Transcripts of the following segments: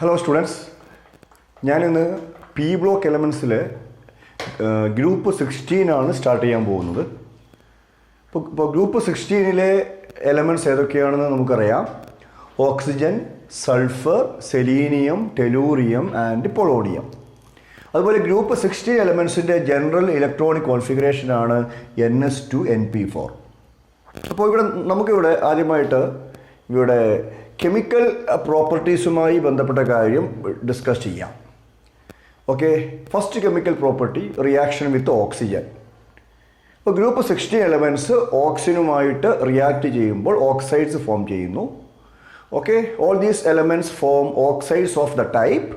Hello students, ഞാനിന്ന് P block എലമെൻസിലെ group 16 start ചെയ്യാൻ പോകുന്നത്. ഇപ്പോൾ ഗ്രൂപ്പ് 16 എലമെൻറ്റ്സ് ഏതൊക്കെയാണെന്ന് നമുക്കറിയാം. Oxygen, sulphur, selenium, tellurium and polonium. അതുപോലെ ഗ്രൂപ്പ് 16 എലമെൻറ്റ്സിൻ്റെ ജനറൽ ഇലക്ട്രോണിക് കോൺഫിഗറേഷനാണ് NS2 Np4. അപ്പോൾ നമുക്കിവിടെ ആദ്യമായിട്ട് ഇവിടെ കെമിക്കൽ പ്രോപ്പർട്ടീസുമായി ബന്ധപ്പെട്ട കാര്യം ഡിസ്കസ് ചെയ്യാം. Okay, first chemical property reaction with oxygen. ഇപ്പോൾ ഗ്രൂപ്പ് 16 എലമെൻറ്റ്സ് ഓക്സിജനുമായിട്ട് റിയാക്ട് ചെയ്യുമ്പോൾ ഓക്സൈഡ്സ് ഫോം ചെയ്യുന്നു. Okay, all these elements form oxides of the type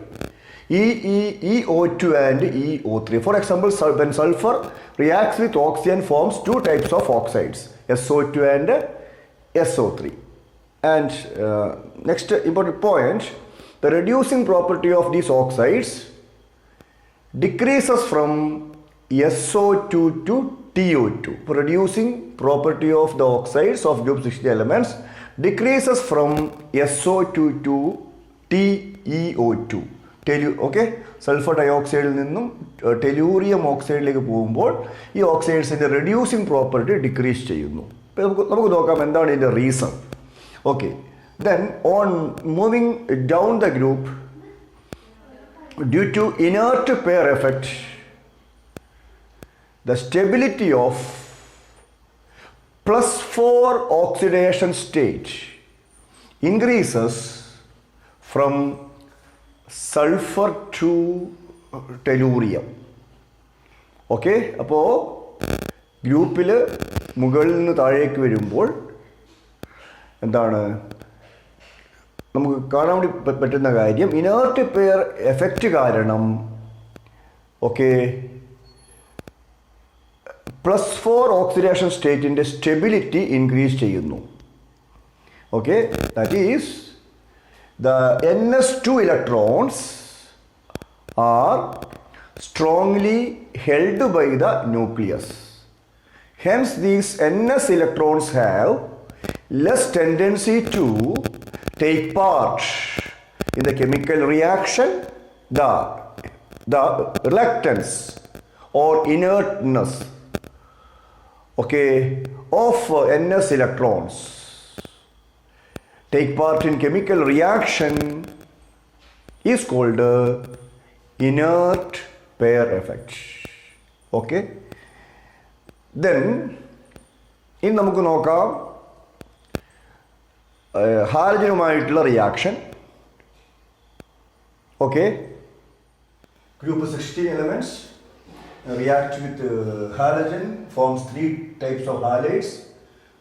EO2 and EO3. For example, when sulfur reacts with oxygen forms two types of oxides, SO2 and SO3. And next important point, the reducing property of these oxides decreases from SO2 to TO2. For reducing property of the oxides of group 16 elements decreases from SO2 to TeO2. Okay, sulphur ഡയോക്സൈഡിൽ നിന്നും tellurium ഓക്സൈഡിലേക്ക് പോകുമ്പോൾ ഈ ഓക്സൈഡ്സിൻ്റെ reducing property decrease ചെയ്യുന്നു. നമുക്ക് നോക്കാം എന്താണ് ഇതിൻ്റെ reason. Okay, then on moving down the group due to inert pair effect the stability of +4 oxidation state increases from sulfur to tellurium. Okay, അപ്പോൾ ഗ്രൂപ്പിൽ മുകളിൽ നിന്ന് താഴേക്ക് വരുമ്പോൾ എന്താണ് നമുക്ക് കാണാൻ വേണ്ടി പറ്റുന്ന കാര്യം, ഇനേർട്ട് പെയർ എഫക്റ്റ് കാരണം ഓക്കെ +4 ഓക്സിഡേഷൻ സ്റ്റേറ്റിൻ്റെ സ്റ്റെബിലിറ്റി ഇൻക്രീസ് ചെയ്യുന്നു. Okay, that is the NS2 electrons are strongly held by the nucleus. Hence, these NS electrons have less tendency to take part in the chemical reaction. The reluctance or inertness, okay, of NS electrons take part in chemical reaction is called inert pair effect. Okay, then ഇനി നമുക്ക് നോക്കാം ഹാലജനുമായിട്ടുള്ള reaction. Okay, group 16 elements react with halogen, forms 3 types of halides.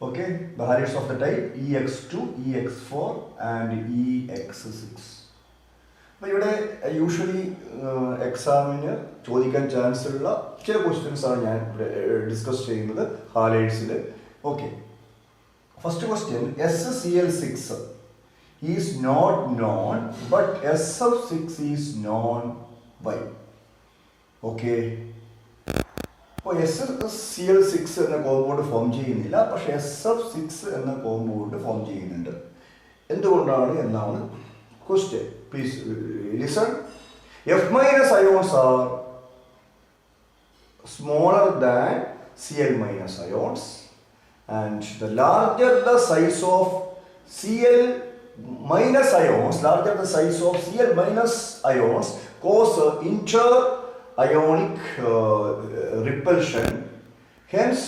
Okay, the halides of the type EX2, EX4 and EX6. അപ്പോൾ ഇവിടെ usually എക്സാമിന് ചോദിക്കാൻ chance ഉള്ള ചില ക്വസ്റ്റ്യൻസ് ആണ് ഞാൻ ഡിസ്കസ് ചെയ്യുന്നത് ഹാലൈഡ്സിൽ. Okay, first question, SCl6 is not known but SF6 is known why. Okay, അപ്പോൾ SCl6 എന്ന കോമ്പൗണ്ട് ഫോം ചെയ്യുന്നില്ല, പക്ഷേ SF6 എന്ന കോമ്പൗണ്ട് ഫോം ചെയ്യുന്നുണ്ട്. എന്തുകൊണ്ടാണ് എന്നാണ് question. Please listen. F- ions are smaller than Cl- ions, and the larger the size of Cl- ions, larger the size of Cl- ions cause inter-ionic repulsion. Hence,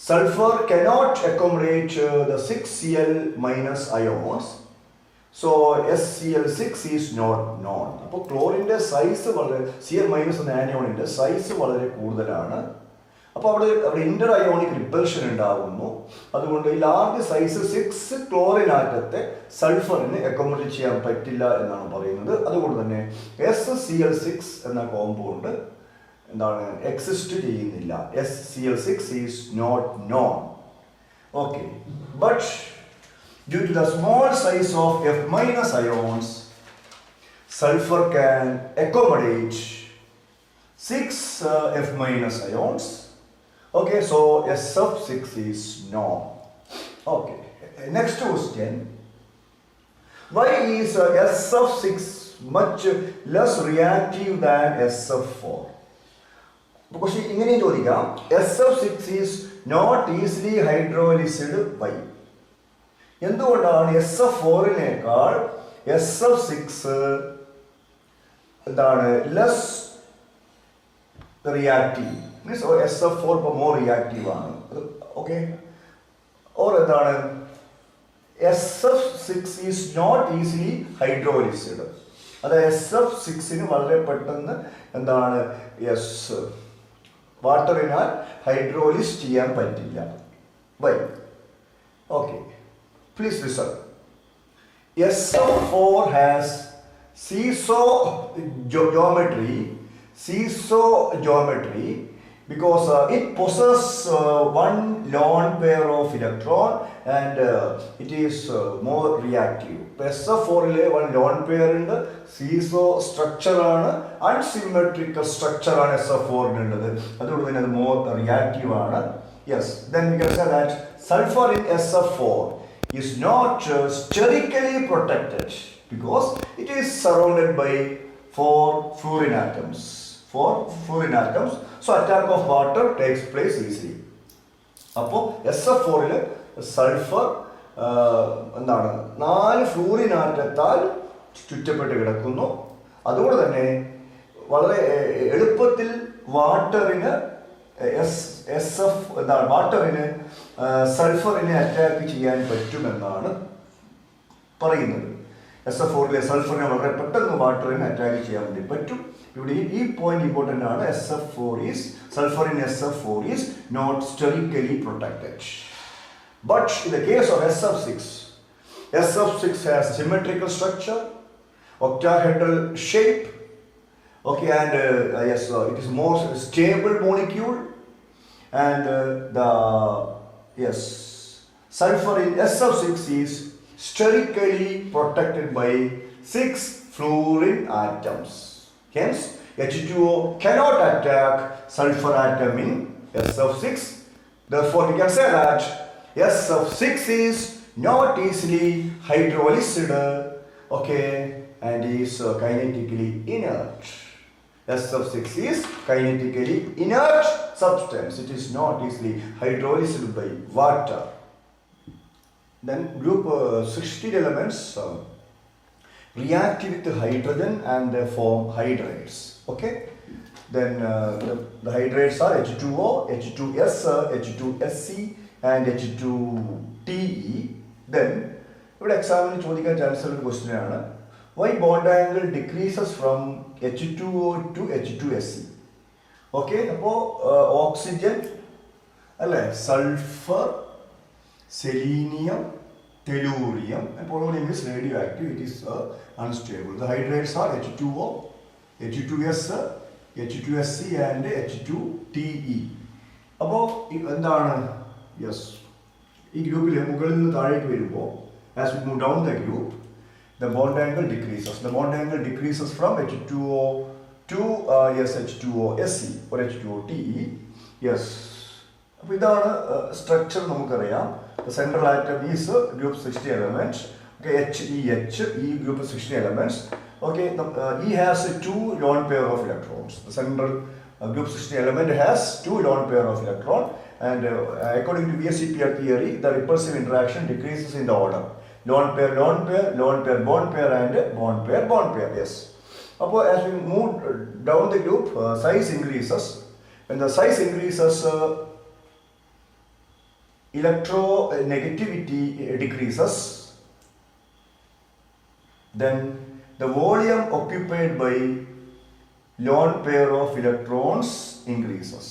sulfur cannot accommodate the 6 Cl- ions. So, SCl6 is not known. അപ്പോൾ ക്ലോറിൻ്റെ size വളരെ Cl- എന്ന ആനിയോണിൻ്റെ size വളരെ കൂടുതലാണ്. അപ്പോൾ അവിടെ Inter ionic repulsion ഉണ്ടാകുന്നു. അതുകൊണ്ട് ഈ ലാർജ് സൈസ് 6 ക്ലോറിൻ ആറ്റത്തെ സൾഫറിന് അക്കോമഡേറ്റ് ചെയ്യാൻ പറ്റില്ല എന്നാണ് പറയുന്നത്. അതുകൊണ്ട് തന്നെ SCl6 എന്ന കോമ്പൗണ്ട് എന്താണ് എക്സിസ്റ്റ് ചെയ്യുന്നില്ല. SCl6 is not known. Okay, but due to the small size of F- ions, sulfur can accommodate 6 F- ions. Okay, so SF6 is known. Okay, next question. Why is SF6 much less reactive than SF4? പക്ഷേ ഇങ്ങനെയും ചോദിക്കാം, SF6 is not easily hydolysed. Why? എന്തുകൊണ്ടാണ് SF4-നേക്കാൾ SF6 എന്താണ് less reactive? Means SF4 ഇപ്പോൾ more reactive ആണ്. Okay, or എന്താണ് SF6 is not easily ഹൈഡ്രോലിസ്ഡ്. അതായത് SF6-ന് വളരെ പെട്ടെന്ന് എന്താണ് വാട്ടറിനാൽ ഹൈഡ്രോലിസ് ചെയ്യാൻ പറ്റില്ല. Why? Okay, please listen. SF4 has seesaw geometry because it possesses one lone pair of electron and it is more reactive. SF4-ലെ one lone pair ഉണ്ട്, seesaw structure ആണ്, unsymmetrical structure ആണ് SF4-നുള്ളത്. അതുകൊണ്ട് തന്നെ അത് more reactive ആണ്. Yes, then we can say that sulfur in SF4 is not sterically protected because it is surrounded by four fluorine atoms. So attack of water takes place easily. അപ്പോൾ SF4-ൽ sulphur എന്താണ് 4 fluorine ആറ്റത്താൽ ചുറ്റപ്പെട്ട് കിടക്കുന്നു. അതുകൊണ്ട് തന്നെ വളരെ എളുപ്പത്തിൽ വാട്ടറിന് സൾഫറിനെ attack ചെയ്യാൻ പറ്റുമെന്നാണ് പറയുന്നത്. SF4-ലെ സൾഫറിനെ വളരെ പെട്ടെന്ന് വാട്ടറിനെ അറ്റാക്ക് ചെയ്യാൻ വേണ്ടി പറ്റും. ഇവിടെ ഈ പോയിന്റ് ഇമ്പോർട്ടൻ്റ് ആണ്. Sulfur in SF4 is not sterically protected. But in the case of SF6 has symmetrical structure, octahedral shape, okay, and it is more stable molecule, and sulfur in SF6 is sterically protected by 6 fluorine atoms. Hence, H2O cannot attack sulfur atom in SF6. Therefore, we can say that SF6 is not easily hydolysed, okay, and is kinetically inert. SF6 is kinetically inert substance. It is not easily hydolysed by water. Then group 16 elements react with hydrogen and they form hydrates. Okay. Then the hydrates are H2O, H2S, H2SC, and H2TE. Then ഇവിടെ എക്സാമിന് ചോദിക്കാൻ chance ഉള്ള question ആണ്, why bond angle decreases from H2O to H2SC? Okay, അപ്പോൾ oxygen അല്ലേ, sulphur, selenium, tellurium, and polonium is radioactive, it is unstable. The hydrates are H2O, H2S, H2SC and H2TE. അപ്പോൾ എന്താണ് ഈ ഗ്രൂപ്പിൽ മുകളിൽ നിന്ന് താഴേക്ക് വരുമ്പോൾ as we move down the group the bond angle decreases. The bond angle decreases from H2O to H2OSC or H2OTE. Yes. അപ്പോൾ ഇതാണ് സ്ട്രക്ചർ നമുക്കറിയാം. The central atom is group 60 elements. Okay, HEH, E group 60 elements. Okay, E has 2 lone pair of electrons. The central group 60 element has 2 lone pair of electron, and according to VSEPR theory, the repulsive interaction decreases in the order lone pair, lone pair, lone pair, bond pair, and bond pair, bond pair. Yes. അപ്പോൾ as we move down the group, size increases. When the size increases, electronegativity decreases. Then the volume occupied by lone pair of electrons increases.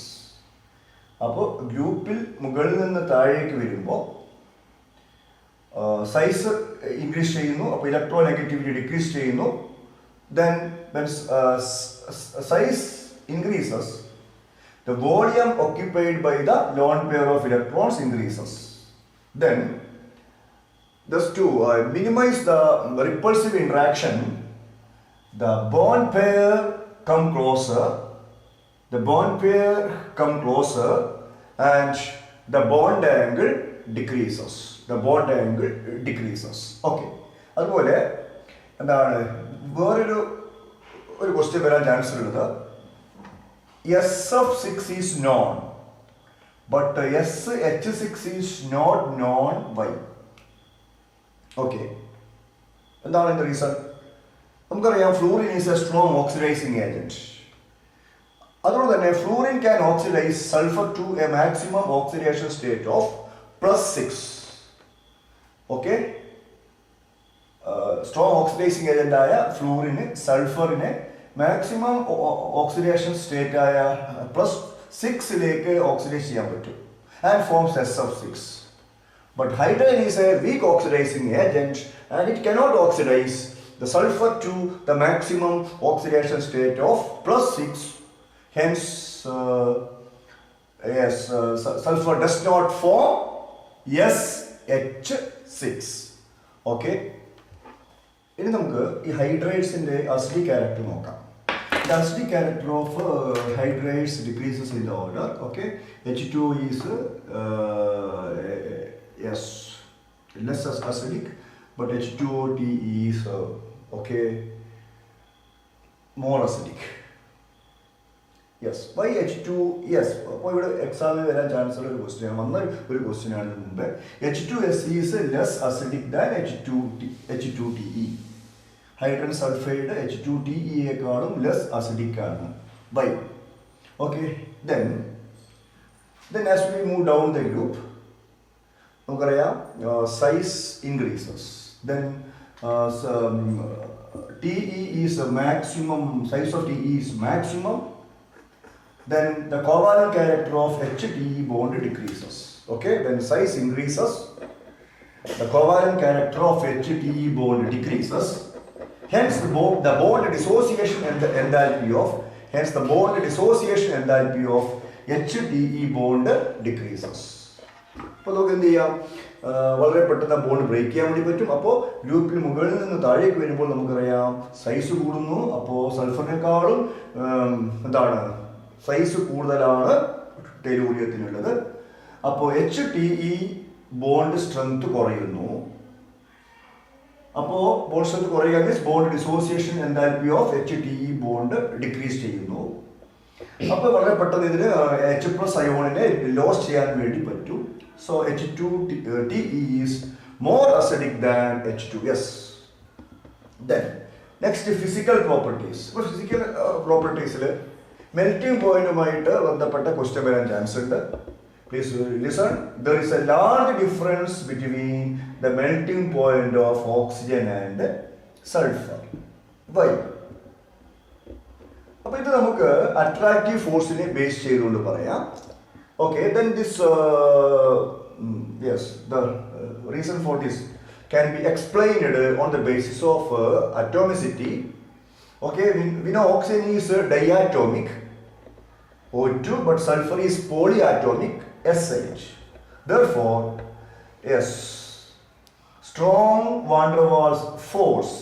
അപ്പോൾ ഗ്രൂപ്പിൽ മുകളിൽ നിന്ന് താഴേക്ക് വരുമ്പോൾ size increase ചെയ്യുന്നു, അപ്പോൾ electronegativity decrease ചെയ്യുന്നു. Then when size increases, the volume occupied by the lone pair of electrons increases. Then, thus to minimize the repulsive interaction, the bond pair come closer, and the bond angle decreases. Okay. അതുപോലെ എന്താണ് വേറൊരു question വരാൻ chance ഉള്ളത് SF6 is known but SH6 is not known. Why? Okay, എന്താണ് അതിൻ്റെ reason? നമുക്കറിയാം fluorine is a strong oxidising agent. അതുകൊണ്ട് തന്നെ fluorine can oxidise sulphur to a maximum oxidation state of +6. Okay, strong oxidising agent ആയ ഫ്ലൂറിന് സൾഫറിനെ maximum oxidation state ആയ +6 oxidise ചെയ്യാൻ പറ്റും and forms SF6. But hydrogen is a weak oxidizing agent and it cannot oxidize the sulfur to the maximum oxidation state of +6. Hence, sulfur does not form SH6. Okay. ഇനി നമുക്ക് ഈ ഹൈഡ്രേറ്റ്സിന്റെ acidic character നോക്കാം. The acidic character of hydrates decreases in the order. Okay, H2 is less acidic, but H2OT is more acidic. Yes, why H2? Yes, അപ്പോൾ ഇവിടെ എക്സാമിന് വരാൻ chance ഉള്ള ഒരു ക്വസ്റ്റ്യൻ ആണ് മുമ്പേ. H2S is less acidic than H2TE. Hydrogen sulphide H2TE less acidic ആണ്. Why? Okay, then as we move down the group, നമുക്കറിയാം size increases. Then TE is maximum, size of TE is maximum. Then the covalent character of HTE bond decreases. Okay, when size increases, the covalent character of HTE bond decreases. Hence the bond dissociation and the enthalpy of HTE bond decreases. അപ്പോൾ നമുക്ക് എന്ത് ചെയ്യാം, വളരെ പെട്ടെന്ന് bond break ചെയ്യാൻ വേണ്ടി പറ്റും. അപ്പോൾ ലൂപ്പിന് മുകളിൽ നിന്ന് താഴേക്ക് വരുമ്പോൾ നമുക്കറിയാം സൈസ് കൂടുന്നു. അപ്പോൾ സൾഫറിനേക്കാളും സൈസ് കൂടുതലാണ് ടെലൂരിയത്തിനുള്ളത്. അപ്പോൾ HTE ബോണ്ട് സ്ട്രെങ്ത് കുറയുന്നു. അപ്പോൾ ബോണ്ട് സ്ട്രെങ്ത് കുറയുക means bond dissociation enthalpy of HTE bond decrease ചെയ്യുന്നു. അപ്പോൾ വളരെ പെട്ടെന്ന് ഇതിന് H+ അയോണിനെ ലോസ് ചെയ്യാൻ വേണ്ടി പറ്റും. So H2TE is more acidic than H2S. Then next physical properties. ഇപ്പോൾ ഫിസിക്കൽ പ്രോപ്പർട്ടീസിൽ മെൽറ്റിംഗ് പോയിന്റുമായിട്ട് ബന്ധപ്പെട്ട ക്വസ്റ്റ്യൻ വരാൻ ചാൻസ് ഉണ്ട്. Please listen. There is a large difference between the melting point of oxygen and sulfur. Why? അപ്പോൾ ഇത് നമുക്ക് attractive ഫോഴ്സിനെ base ചെയ്തുകൊണ്ട് പറയാം. Okay, then this the reason for this can be explained on the basis of atomicity. Okay, we know oxygen is diatomic, O2, but sulfur is polyatomic, SH. Therefore, strong van der Waals force,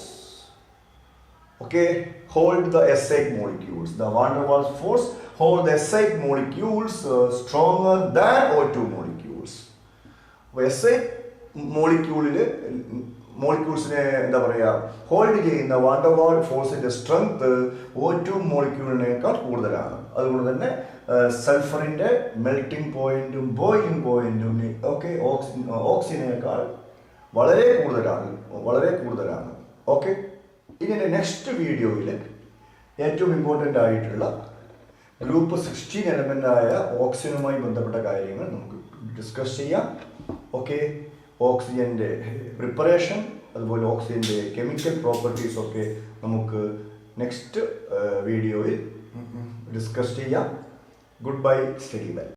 hold the SH molecules. The van der Waals force hold the SH molecules stronger than O2 molecules. SH മോളിക്യൂൾസിനെ എന്താ പറയുക, hold ചെയ്യുന്ന van Darr വാൾ ഫോഴ്സിന്റെ strength O2 മോളിക്യൂളിനേക്കാൾ കൂടുതലാണ്. അതുകൊണ്ട് തന്നെ സൾഫറിന്റെ melting പോയിന്റും boiling പോയിന്റും ഓക്സിജനേക്കാൾ വളരെ കൂടുതലാണ്. ഓക്കെ, ഇനി എൻ്റെ നെക്സ്റ്റ് വീഡിയോയിൽ ഏറ്റവും ഇമ്പോർട്ടൻ്റ് ആയിട്ടുള്ള ഗ്രൂപ്പ് 16 എലമെൻ്റായ ഓക്സിജനുമായി ബന്ധപ്പെട്ട കാര്യങ്ങൾ നമുക്ക് ഡിസ്കസ് ചെയ്യാം. ഓക്കെ, ഓക്സിജൻ്റെ പ്രിപ്പറേഷൻ, അതുപോലെ ഓക്സിജൻ്റെ കെമിക്കൽ പ്രോപ്പർട്ടീസ് ഒക്കെ നമുക്ക് നെക്സ്റ്റ് വീഡിയോയിൽ ഡിസ്കസ് ചെയ്യാം. Good bye, study well.